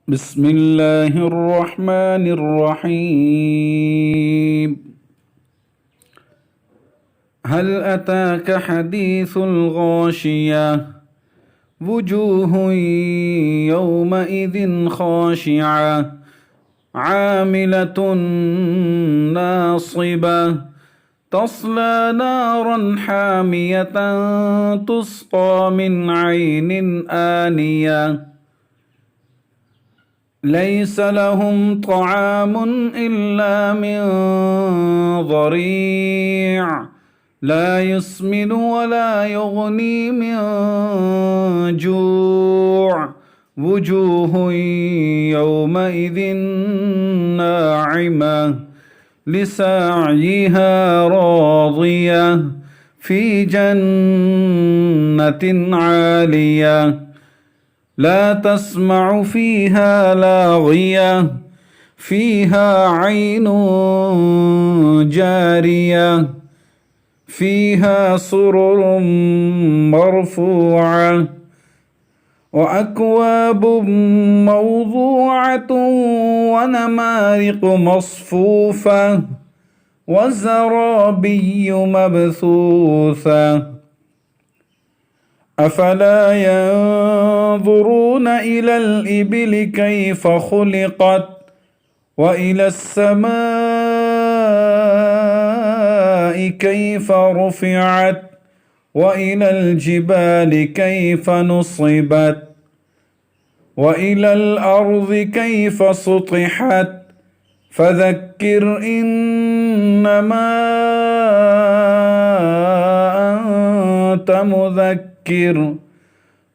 بسم الله الرحمن الرحيم. هل أتاك حديث الغاشية وجوه يومئذ خاشعة عاملة ناصبة تصلى نارا حامية تسقى من عين آنية ليس لهم طعام إلا من ضريع لا يسمن ولا يغني من جوع وجوه يومئذ ناعمة لسعيها راضية في جنة عالية لا تسمع فيها لاغية فيها عين جارية فيها سرر مرفوعة وأكواب موضوعة ونمارق مصفوفة وزرابي مبثوثة أفلا ينظرون إلى الإبل كيف خلقت وإلى السماء كيف رفعت وإلى الجبال كيف نصبت وإلى الأرض كيف سطحت فذكر إنما أنت مذكر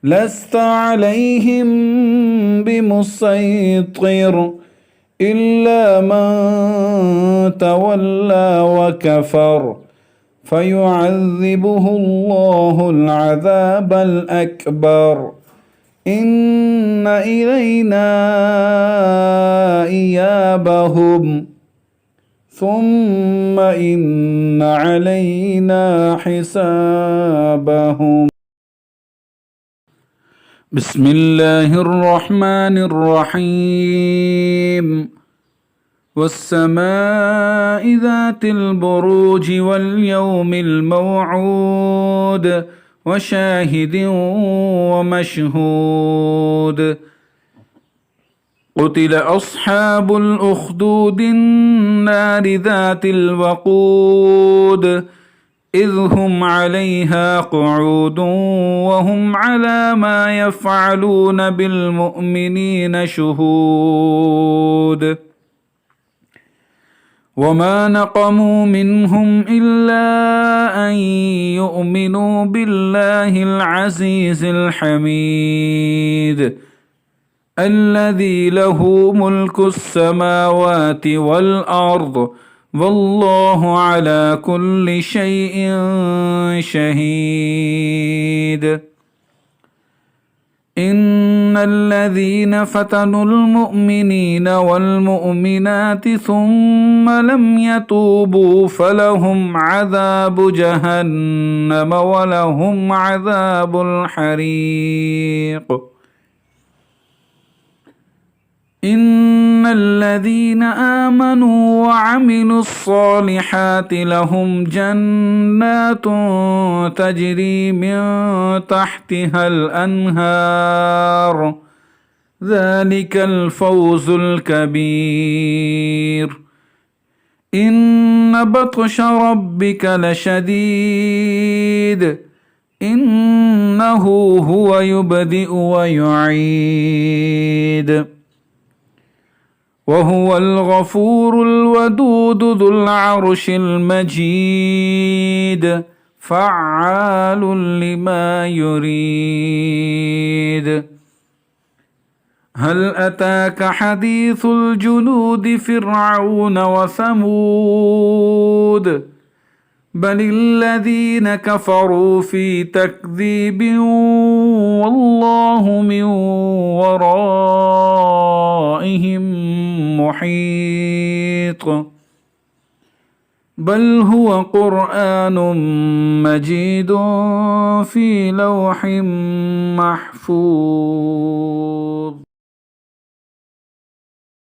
لست عليهم بمسيطر إلا من تولى وكفر فيعذبه الله العذاب الأكبر إن إلينا إيابهم ثم إن علينا حسابهم. بسم الله الرحمن الرحيم. والسماء ذات البروج واليوم الموعود وشاهد ومشهود قتل أصحاب الأخدود النار ذات الوقود إذ هم عليها قعود وهم على ما يفعلون بالمؤمنين شهود وما نقموا منهم إلا أن يؤمنوا بالله العزيز الحميد الذي له ملك السماوات والأرض والله على كل شيء شهيد. إن الذين فتنوا المؤمنين والمؤمنات ثم لم يتوبوا فلهم عذاب جهنم ولهم عذاب الحريق. إن الذين آمنوا وعملوا الصالحات لهم جنات تجري من تحتها الأنهار ذلك الفوز الكبير. إن بطش ربك لشديد إنه هو يبدئ ويعيد وهو الغفور الودود ذو العرش المجيد فعال لما يريد. هل أتاك حديث الجنود فرعون وثمود بل الذين كفروا في تكذيب والله من ورائهم محيط بل هو قرآن مجيد في لوح محفوظ.